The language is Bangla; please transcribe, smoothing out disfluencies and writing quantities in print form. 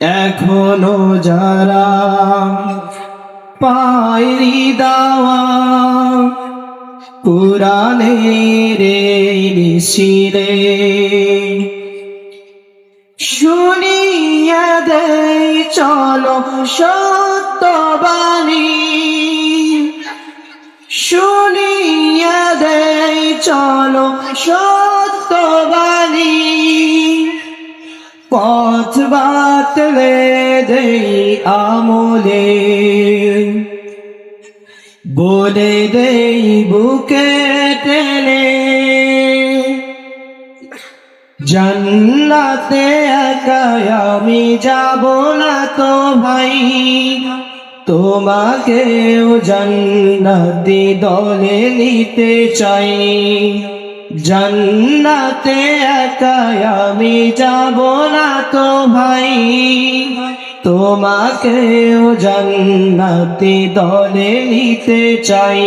এখনো যারা পায়রি দাওয়া কুরআনের মিছিলে শুনিয়া দেই চলো সত্যবাণী, শুনিয়া দেই চলো সত্যবাণী, পথ বাতলে দেই আমলে, বলে দেই বুকে টেনে জান্নাতে একা আমি যাব না তো ভাই, তোমাকেও জান্নাতি দলে নিতে চাই। জান্নাতে একা আমি যাব না তো ভাই, তোমাকেও জান্নাতি দলে নিতে চাই।